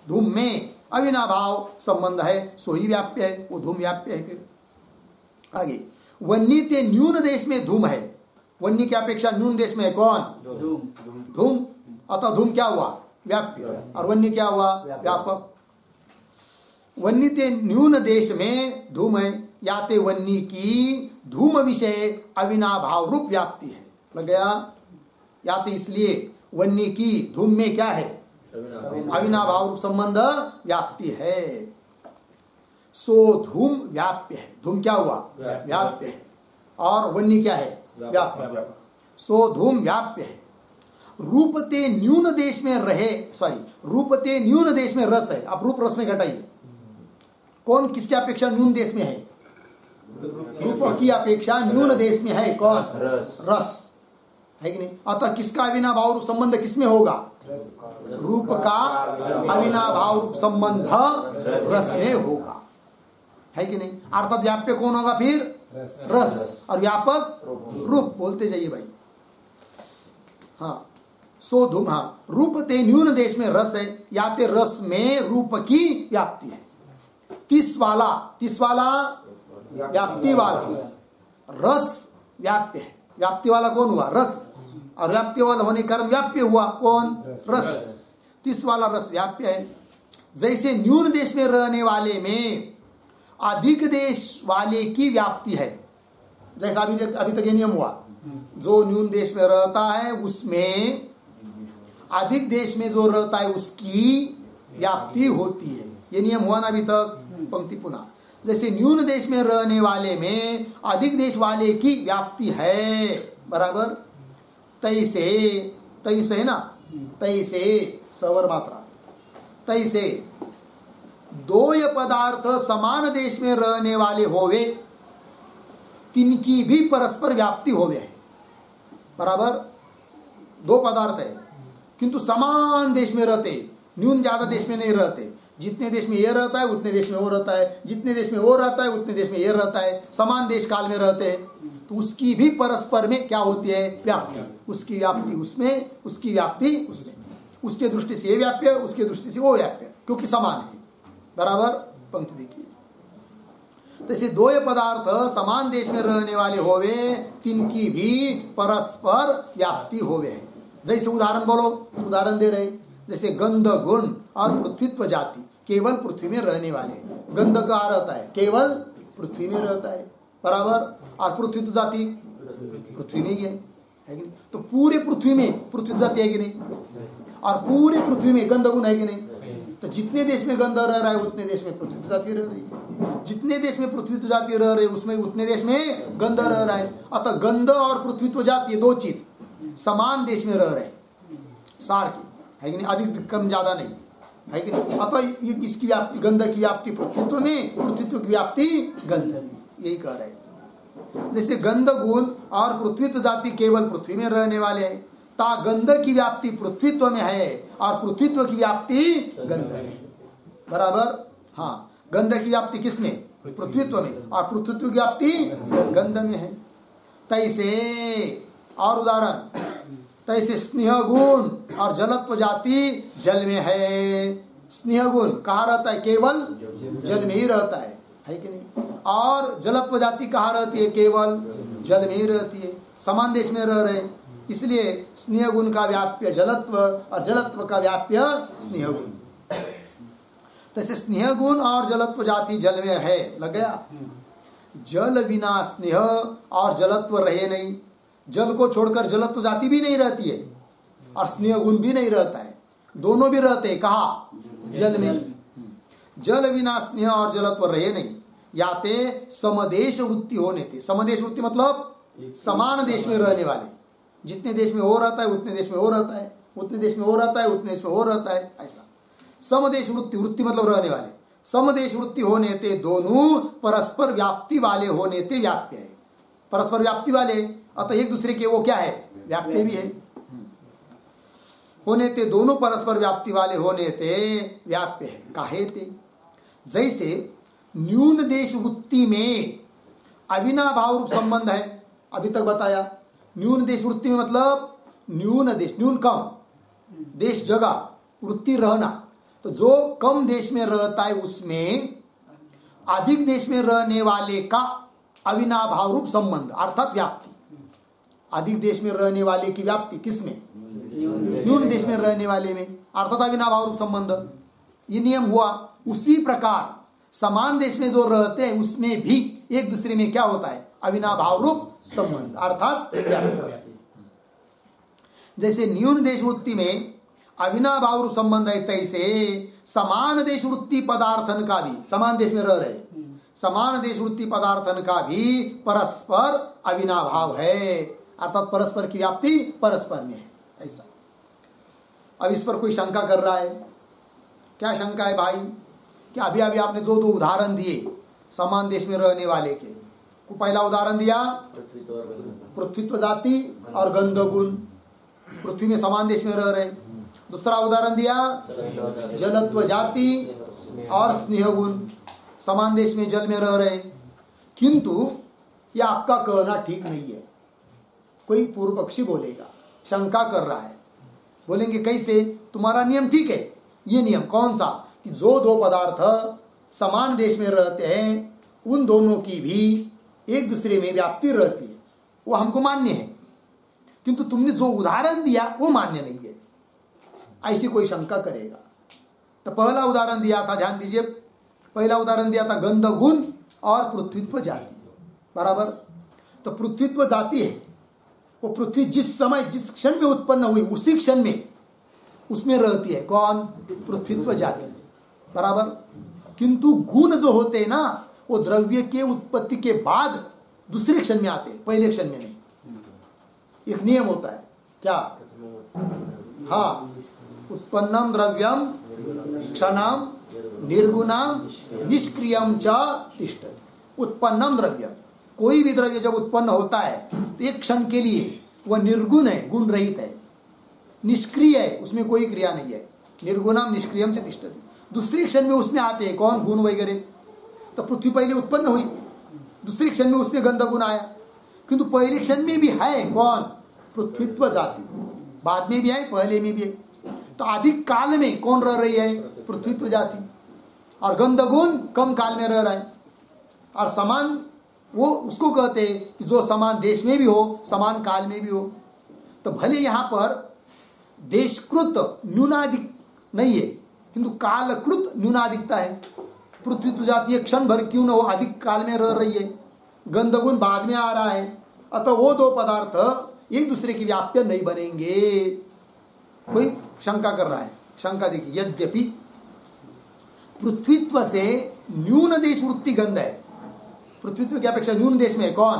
धूम में अविनाभाव संबंध है, सो ही व्याप्य है, वो धूम व्याप्य है। फिर आगे, वन्नी ते न्यून देश में धूम है। वन्नी की अपेक्षा न्यून देश में है कौन? धूम। अतः धूम क्या हुआ? व्याप्य। और वन्नी क्या हुआ? व्यापक। वन्नी ते न्यून देश में धूम है, याते वन्नी की धूम विषय अविनाभाव रूप व्याप्ति है। लग गया? याते इसलिए वन्नी की धूम में क्या है? अविनाभाव रूप संबंध व्याप्ति है। सो धूम व्याप्य है। धूम क्या हुआ? व्याप्य है। और वन्नी क्या है? व्याप्य। सो धूम व्याप्य है। रूपते न्यून देश में रहे, रूपते न्यून देश में रस है। आप रूप रस में घटाइए, कौन किसकी अपेक्षा न्यून देश में है? रूप की अपेक्षा न्यून देश में है कौन? रस, है कि नहीं? अतः किसका अविनाभाव रूप संबंध किसमें होगा? रूप का अविनाभाव रूप संबंध रस में होगा, है कि नहीं? अर्थात व्याप्य कौन होगा फिर? रस। और व्यापक रूप। बोलते जाइए भाई। हाँ, सो धूम। हाँ, रूप ते न्यून देश में रस है, याते रस में रूप की व्याप्ति है। तीस वाला व्याप्ति वाला, रस व्याप्य है। व्याप्ति वाला कौन हुआ? रस। और व्याप्ति वाला होने के कारण व्याप्य हुआ कौन? रस। तीस वाला रस व्याप्य है। जैसे न्यून देश में रहने वाले में अधिक देश वाले की व्याप्ति है। जैसा अभी तक ये नियम हुआ, जो न्यून देश में रहता है उसमें अधिक देश में जो रहता है उसकी व्याप्ति होती है। ये नियम हुआ ना अभी तक? पंक्ति पुनः, जैसे न्यून देश में रहने वाले में अधिक देश वाले की व्याप्ति है, बराबर। तैसे, तैसे है ना, तैसे सवर मात्रा, तैसे दोय पदार्थ समान देश में रहने वाले होवे, तिनकी भी परस्पर व्याप्ति होवे है, बराबर। दो पदार्थ है किंतु समान देश में रहते, न्यून ज्यादा देश में नहीं रहते। जितने देश में ये रहता है उतने देश में वो रहता है, जितने देश में वो रहता है उतने देश में ये रहता है, समान देश काल में रहते हैं, तो उसकी भी परस्पर में क्या होती है, व्याप्ति। उसकी व्याप्ति उसमें, उसकी व्याप्ति उसमें, उसके दृष्टि से ये व्याप्य, उसके दृष्टि से वो व्याप्य, क्योंकि समान है, बराबर। पंक्ति देखिए, जैसे दो पदार्थ समान देश में रहने वाले होवे, तिनकी भी परस्पर व्याप्ति होवे है। जैसे उदाहरण बोलो, उदाहरण दे रहे, जैसे गंध गुण और पृथ्वीत्व जाति केवल पृथ्वी में रहने वाले। गंध कहाँ रहता है, केवल पृथ्वी में रहता है, बराबर। और पृथ्वीत्व जाति पृथ्वी में ही है कि नहीं? तो पूरे पृथ्वी में पृथ्वी जाति है कि नहीं, और पूरे पृथ्वी में गंध गुण है कि नहीं। तो जितने देश में गंध रह रहा है उतने देश में पृथ्वी जाति रह रही है, जितने देश में पृथ्वी जाति रह रही है उसमें उतने देश में गंध रह रहा है। अतः गंध और पृथ्वीत्व जाति दो चीज समान देश में रह रहे हैं, सार की है कि नहीं, अधिक कम ज्यादा नहीं है कि नहीं। अतः इसकी व्याप्ति, गंध की व्याप्ति पृथ्वीत्व में, पृथ्वीत्व की व्याप्ति गंध में, यही कह रहे हैं। जैसे गंध गुण और पृथ्वीत्व जाति केवल पृथ्वी में रहने वाले हैं, ता गंध की व्याप्ति पृथ्वीत्व में है और पृथ्वीत्व की व्याप्ति गंध में, बराबर। हाँ, गंध की व्याप्ति किसमें, पृथ्वीत्व में, और पृथ्वीत्व की व्याप्ति गंध में है। तैसे, और उदाहरण, तैसे स्नेह गुण और जलत्व जाति जल में है। स्नेह गुण कहाँ रहता है, केवल जल में ही रहता है कि नहीं। और जलत्व जाति कहाँ रहती है, केवल जल में ही रहती है, समान देश में रह रहे, इसलिए स्नेह गुण का व्याप्य जलत्व और जलत्व का व्याप्य स्नेह गुण। तैसे स्नेह गुण और जलत्व जाति जल में है, लग गया। जल बिना स्नेह और जलत्व रहे नहीं, जल को छोड़कर जलत्व जाति भी नहीं रहती है और स्नेह गुण भी नहीं रहता है, दोनों भी रहते हैं, कहा, जल में। जल बिना स्नेह और जलत्व रहे नहीं, याते समदेश वृत्ति होने थे। समदेश वृत्ति मतलब समान देश में रहने वाले, जितने देश में हो रहता है उतने देश में हो रहता है, उतने देश में हो रहता है उतने देश में हो रहता है, ऐसा। समदेश वृत्ति, वृत्ति मतलब रहने वाले, समदेश वृत्ति होने थे, दोनों परस्पर व्याप्ति वाले होने थे, व्याप्य है, परस्पर व्याप्ति वाले, अतः एक दूसरे के वो क्या है, व्याप्य भी है। होने थे, दोनों परस्पर व्याप्ति वाले होने थे, व्याप्य है, काहे थे। जैसे न्यून देश वृत्ति में अविनाभाव रूप संबंध है, अभी तक बताया। न्यून देश वृत्ति में मतलब न्यून देश, न्यून कम देश, जगह, वृत्ति रहना, तो जो कम देश में रहता है उसमें अधिक देश में रहने वाले का अविनाभाव रूप संबंध अर्थात व्याप्ति। अधिक देश में रहने वाले की व्याप्ति किसमें, न्यून देश में रहने वाले में, अर्थात अविनाभाव रूप संबंध, ये नियम हुआ। उसी प्रकार समान देश में जो रहते हैं उसमें भी एक दूसरे में क्या होता है, अविनाभाव रूप संबंध अर्थात व्याप्ति। जैसे न्यून देश वृत्ति में अविनाभाव रूप संबंध है, तैसे समान देश वृत्ति पदार्थन का भी, समान देश में रह रहे, समान देश वृत्ति पदार्थन का भी परस्पर अविनाभाव है, अर्थात परस्पर की व्याप्ति परस्पर में है, ऐसा। अब इस पर कोई शंका कर रहा है, क्या शंका है भाई, क्या अभी अभी आपने जो दो उदाहरण दिए समान देश में रहने वाले के, पहला उदाहरण दिया पृथ्वीत्व जाति और गंध गुण, पृथ्वी में समान देश में रह रहे। दूसरा उदाहरण दिया जलत्व जाति और स्नेह गुण, समान देश में जल में रह रहे। किंतु यह आपका कहना ठीक नहीं है, कोई पूर्व पक्षी बोलेगा, शंका कर रहा है, बोलेंगे कैसे, तुम्हारा नियम ठीक है, ये नियम कौन सा, कि जो दो पदार्थ समान देश में रहते हैं उन दोनों की भी एक दूसरे में व्याप्ति रहती है, वो हमको मान्य है, किंतु तुमने जो उदाहरण दिया वो मान्य नहीं है, ऐसी कोई शंका करेगा। तो पहला उदाहरण दिया था, ध्यान दीजिए, पहला उदाहरण दिया था गंध गुण और पृथ्वीत्व जाति, बराबर। तो पृथ्वीत्व जाति है, वो पृथ्वी जिस समय जिस क्षण में उत्पन्न हुई उसी क्षण में उसमें रहती है, कौन, पृथ्वीत्व जाति, बराबर। किंतु गुण जो होते हैं ना, वो द्रव्य के उत्पत्ति के बाद दूसरे क्षण में आते हैं, पहले क्षण में नहीं। एक नियम होता है क्या? हाँ, उत्पन्नम द्रव्यम क्षणम निर्गुणम निष्क्रियम च तिष्ठति। उत्पन्नम द्रव्यम, कोई भी द्रव्य जब उत्पन्न होता है तो एक क्षण के लिए वह निर्गुण है, गुण रहित है, निष्क्रिय है, उसमें कोई क्रिया नहीं है। निर्गुणम निष्क्रियम से तिष्ठति। दूसरे क्षण में उसमें आते हैं कौन? गुण वगैरह। तो पृथ्वी पहले उत्पन्न हुई, दूसरे क्षण में उसमें गंध गुण आया, किंतु पहले क्षण में भी है कौन? पृथ्वीत्व जाति। बाद में भी है, पहले में भी है। तो अधिक काल में कौन रह रही है? पृथ्वीत्व जाति। और गंध गुण कम काल में रह रहा है। और समान वो उसको कहते हैं कि जो समान देश में भी हो, समान काल में भी हो। तो भले यहाँ पर देशकृत न्यूनाधिक नहीं है, किंतु कालकृत न्यूनाधिकता है। पृथ्वी तो जाती है, क्षण भर क्यों न हो अधिक काल में रह रही है, गंधगुण बाद में आ रहा है। अतः वो दो पदार्थ एक दूसरे की व्याप्य नहीं बनेंगे। कोई शंका कर रहा है, शंका देखिए, यद्यपि पृथ्वीत्व से न्यून देश वृत्ति गंध है, पृथ्वीत्व की अपेक्षा न्यून देश में है कौन?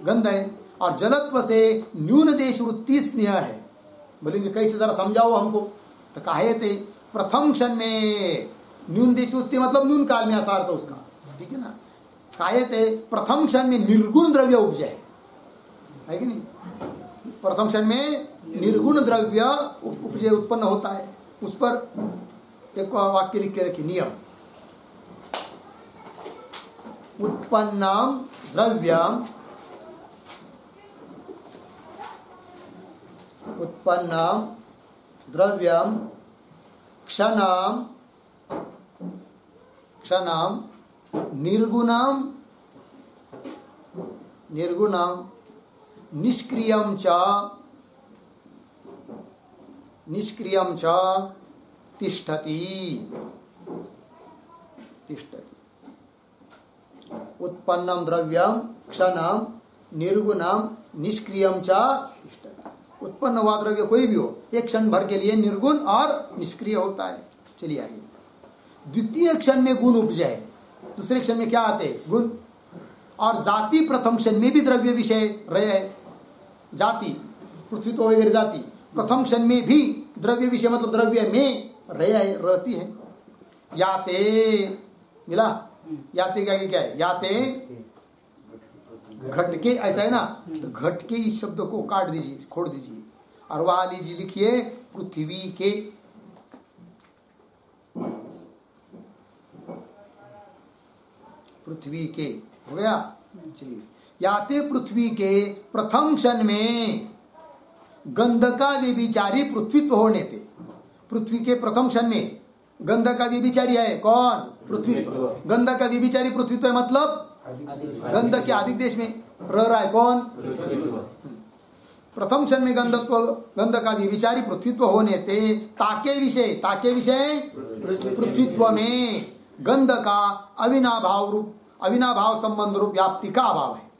गंध है। और जलत्व से न्यून देश वृत्ति स्नेह है। बोलेंगे कैसे, जरा समझाओ हमको। तो कहे थे प्रथम क्षण में न्यून देश वृत्ति मतलब न्यून काल में आसार था उसका, ठीक है ना। कहे थे प्रथम क्षण में निर्गुण द्रव्य उपजे है कि नहीं? प्रथम क्षण में निर्गुण द्रव्य उपजे उत्पन्न होता है। उस पर एक वाक्य लिख के रखिए, नियम। उत्पन्नम द्रव्यम क्षणम निर्गुणम निष्क्रियम च तिष्ठति। उत्पन्नम द्रव्यम क्षणम निर्गुणम निष्क्रियम च तिष्ठति। उत्पन्न हुआ द्रव्य कोई भी हो, एक क्षण भर के लिए निर्गुण और निष्क्रिय होता है। चलिए आगे, द्वितीय क्षण में गुण उपजे, दूसरे क्षण में क्या आते हैं? गुण। और जाति प्रथम क्षण में भी द्रव्य विषय रहे, जाति पृथ्वी तो वगैरह जाति प्रथम क्षण में भी द्रव्य विषय मतलब द्रव्य में रहती है। याते मिला, याते क्या है? याते घट के, ऐसा है ना, तो घट के इस शब्द को काट दीजिए, खोड़ दीजिए, और वहां लीजिए, लिखिए पृथ्वी के। पृथ्वी के हो गया। चलिए, याते पृथ्वी के प्रथम क्षण में गंध का व्यभिचारी पृथ्वीत्व होने थे। पृथ्वी के प्रथम क्षण में गंध का व्यभिचारी है कौन? पृथ्वीत्व। गंध का व्यभिचारी पृथ्वीत्व है, मतलब गंध के अधिक देश में रह रहा है कौन? प्रथम क्षण में गंध का व्यभिचारी पृथ्वीत्व होने थे। ताके विषय पृथ्वीत्व में गंध का अविनाभाव संबंध रूप व्याप्ति का अभाव है।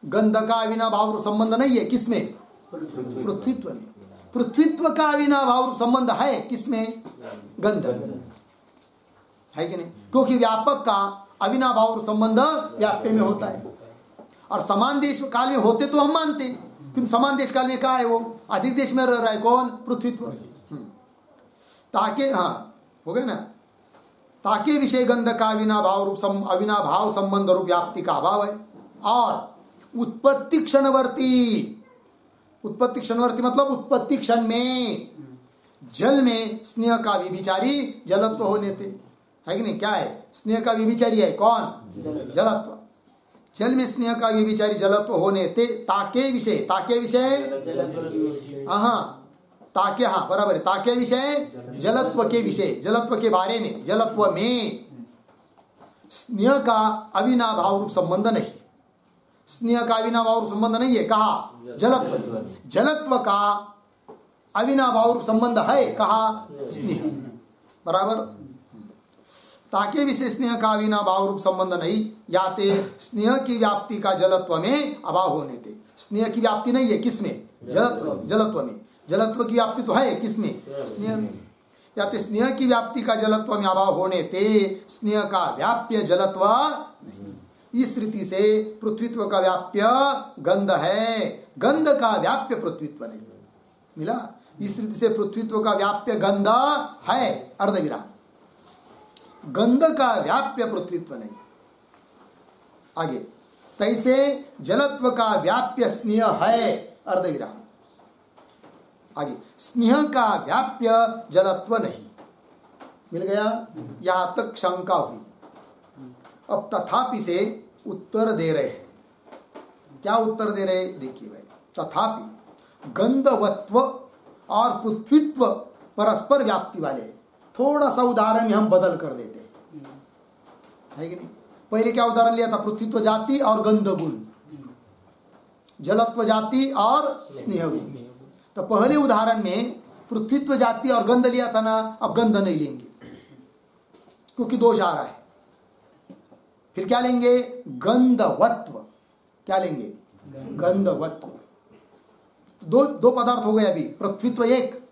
गंध का अविनाभाव संबंध नहीं है, किसमें? पृथ्वीत्व में। पृथ्वीत्व का अविनाभाव संबंध है किसमें? गंध है कि नहीं? क्योंकि व्यापक का अविनाभाव संबंध व्याप्य में होता है। और समान देश काल में होते तो हम मानते, किंतु समान देश काल में क्या है? वो अधिक देश में रह रहा है कौन? पृथ्वीत्व। ताके, हाँ हो गए ना, ताके विषय गंध का अविनाभाव संबंध रूप व्याप्ति का अभाव है। और उत्पत्ति क्षणवर्ती मतलब उत्पत्ति क्षण में जल में स्नेह का व्यभिचारी जलत्व होने थे, है कि नहीं? क्या है? स्नेह का व्यभिचारी है कौन? जलत्व। जल में स्नेह का व्यभिचारी जलत्व होने थे। ताके विषय ताके, हाँ बराबर है, ताके विषय जलत्व के विषय, जलत्व के बारे में, जलत्व में स्नेह का अविनाभाव रूप संबंध नहीं। स्नेह का अविनाभाव रूप संबंध नहीं है, कहा? जलत्व। जलत्व का अविनाभाव रूप संबंध है, कहा? स्नेह। बराबर। ताके विषय स्नेह का अविनाभाव रूप संबंध नहीं। याते स्नेह की व्याप्ति का जलत्व में अभाव होने थे। स्नेह की व्याप्ति नहीं है किसमें? जलत्व में। जलत्व की व्याप्ति तो है किसमें? स्नेह में। या तो स्नेह की व्याप्ति का जलत्व में अभाव होने ते स्नेह का व्याप्य जलत्व नहीं। इस रीति से पृथ्वीत्व का व्याप्य गंध है, गंध का व्याप्य पृथ्वीत्व नहीं। मिला? इस रीति से पृथ्वीत्व का व्याप्य गंध है, अर्धविराम, गंध का व्याप्य पृथ्वीत्व नहीं। आगे, तैसे जलत्व का व्याप्य स्नेह है, अर्धविराम। आगे, स्नेह का व्याप्य जलत्व नहीं। मिल गया? यहां तक शंका हुई। अब तथापि से उत्तर दे रहे हैं। क्या उत्तर दे रहे? देखिए भाई, तथापि गंधवत्व और पृथ्वीत्व परस्पर व्याप्ति वाले। थोड़ा सा उदाहरण हम बदल कर देते है कि नहीं? पहले क्या उदाहरण लिया था? पृथ्वीत्व जाति और गंध गुण, जलत्व जाति और स्नेह गुण। तो पहले उदाहरण में पृथ्वीत्व जाति और गंध लिया था ना, अब गंध नहीं लेंगे क्योंकि दोष आ रहा है। फिर क्या लेंगे? गंधवत्व। क्या लेंगे? गंधवत्व। दो पदार्थ हो गए अभी, पृथ्वीत्व एक,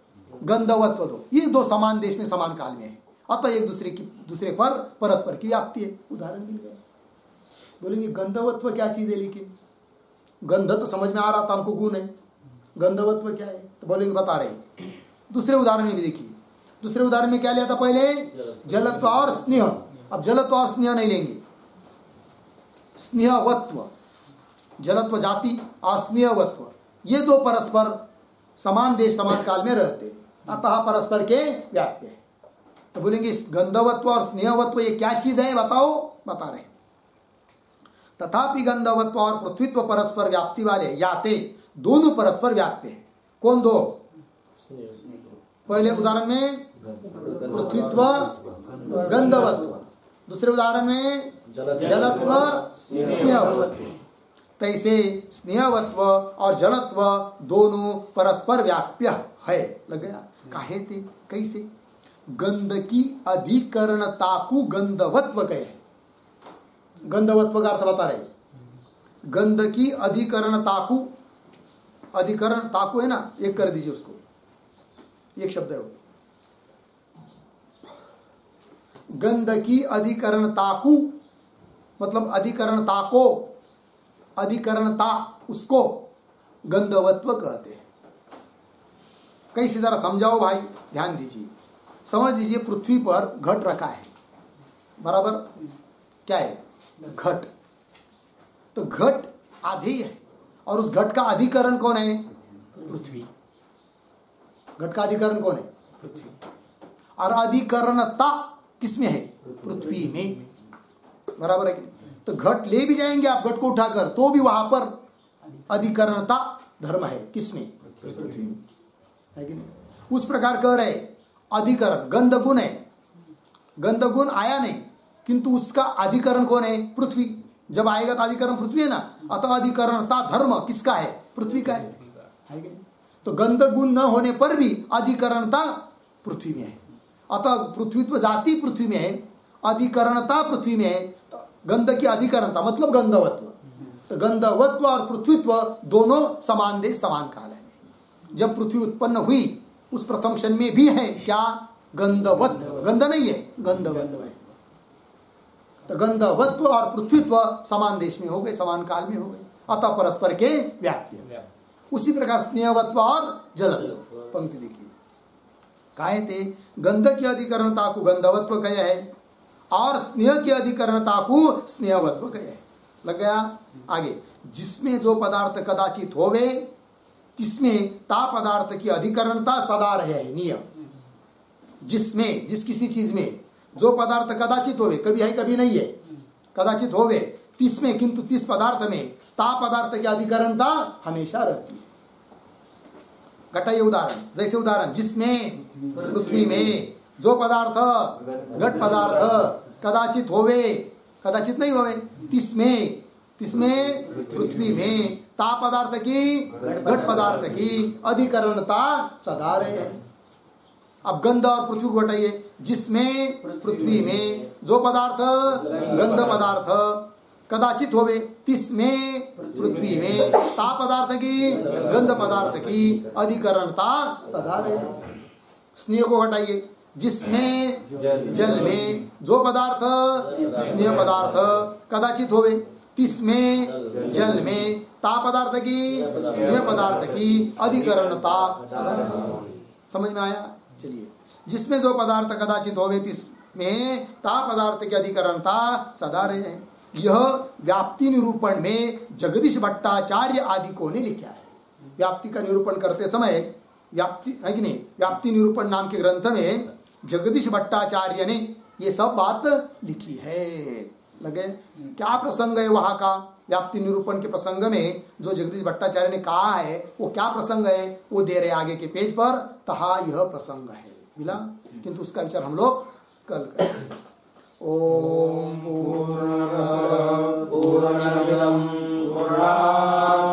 गंधवत्व दो। ये दो समान देश में समान काल में है, अतः एक दूसरे पर परस्पर की व्याप्ति है। उदाहरण मिल गया। बोलेंगे गंधवत्व क्या चीज है? लेकिन गंध तो समझ में आ रहा था हमको, गुण है। गंधवत्व क्या है? तो बोलेंगे बता रहे। दूसरे उदाहरण में भी देखिए। दूसरे उदाहरण में क्या लिया था? पहले जलत्व और स्नेह। अब जलत्व और स्नेह नहीं लेंगे, स्नेहवत्व, जलत्व जाति और स्नेहवत्व, ये दो परस्पर समान देश समान काल में रहते हैं, अतः परस्पर के व्याप्य है। तो बोलेंगे गंधवत्व और स्नेहवत्व ये क्या चीज है? बताओ। बता रहे। तथापि गंधवत्व और पृथ्वीत्व परस्पर व्याप्ति वाले, याते दोनों परस्पर व्याप्य है। कौन दो? पहले उदाहरण में पृथ्वीत्व गंधवत्व, दूसरे उदाहरण में जलत्व स्नेहवत्व। तैसे स्नेहवत्व और जलत्व दोनों परस्पर व्याप्य है। लग गया? काहे थे? कैसे? गंध की अधिकरणता को गंधवत्व कहे। गंधवत्व का अर्थ बता रहे। गंध की अधिकरणता को, अधिकरणता को है ना, एक कर दीजिए उसको, एक शब्द है वो। गंध की अधिकरणता को मतलब अधिकरणता को, अधिकरणता उसको गंधवत्व कहते हैं। कैसे? जरा समझाओ भाई, ध्यान दीजिए, समझ दीजिए। पृथ्वी पर घट रखा है, बराबर? क्या है? घट। तो घट आधे है और उस घट का अधिकरण कौन है? पृथ्वी। घट का अधिकरण कौन है? पृथ्वी। और अधिकरणता किसमें है? पृथ्वी में, बराबर है कि नहीं? तो घट ले भी जाएंगे आप, घट को उठाकर, तो भी वहां पर अधिकरणता धर्म है। किसमें? पृथ्वी में, है कि नहीं? उस प्रकार कह रहे अधिकरण गंध गुण है, गंध गुण आया नहीं, किंतु उसका अधिकरण कौन है? पृथ्वी। जब आएगा तो अधिकरण पृथ्वी है ना, अतः अधिकरणता धर्म किसका है? पृथ्वी का है कि नहीं? तो गंध गुण न होने पर भी अधिकरणता पृथ्वी में है, अतः पृथ्वीत्व जाति पृथ्वी में है, अधिकरणता पृथ्वी में है। तो गंध की अधिकरणता मतलब गंधवत्व। तो गंधवत्व और पृथ्वीत्व दोनों समान देश समान काल है। जब पृथ्वी उत्पन्न हुई उस प्रथम क्षण में भी है क्या? गंधवत्व। गंध नहीं है, गंधवत्व है। तो गंधवत्व और पृथ्वीत्व समान देश में हो गए, समान काल में हो गए, अतः परस्पर के व्याप्य। उसी प्रकार स्नेहवत्व और जलत्व। पंक्ति देखिए, काहे थे? गंध की अधिकरणता को गंधवत्व कहे है और स्नेह की अधिकरणता को स्नेहवत्व कहे है। लग गया? आगे, जिसमें जो पदार्थ कदाचित होवे तिसमें ता पदार्थ की अधिकरणता सदा रहे। नियम, जिसमें, जिस किसी चीज में जो पदार्थ कदाचित होवे, कभी है कभी नहीं है, कदाचित होवे, तिसमें किंतु तिस पदार्थ में ता पदार्थ की अधिकरणता हमेशा रहती है। घटाइए उदाहरण, जैसे उदाहरण जिसमें, पृथ्वी में, जो पदार्थ घट पदार्थ कदाचित होवे, कदाचित नहीं होवे, तिसमें, तिसमें पृथ्वी में ता पदार्थ की, घट पदार्थ की अधिकरणता सदा रहे। अब गंध और पृथ्वी को घटाइए, जिसमें, पृथ्वी में, जो पदार्थ गंध पदार्थ कदाचित होवे, तिसमें, पृथ्वी में, ता पदार्थ की, गंध पदार्थ की अधिकरणता सदा रहे। स्नेह को घटाइए, जिसमें जल में जो पदार्थ स्नेह पदार्थ कदाचित होवे, तिसमें जल में ता पदार्थ की स्नेह पदार्थ की अधिकरणता सदा। समझ में आया? चलिए, जिसमें जो पदार्थ कदाचित होवे तिसमें ता पदार्थ की अधिकरणता सदा रहे। यह व्याप्ति निरूपण में जगदीश भट्टाचार्य आदि को ने लिखा है। व्याप्ति का निरूपण करते समय, व्याप्ति है कि नहीं, व्याप्ति निरूपण नाम के ग्रंथ में जगदीश भट्टाचार्य ने ये सब बात लिखी है। लगे क्या प्रसंग है वहां का? व्याप्ति निरूपण के प्रसंग में जो जगदीश भट्टाचार्य ने कहा है वो क्या प्रसंग है वो दे रहे आगे के पेज पर। तहा यह प्रसंग है मिला, किंतु उसका विचार हम लोग कल करेंगे। ओम पूर्णमदः पूर्णमिदं पूर्णात्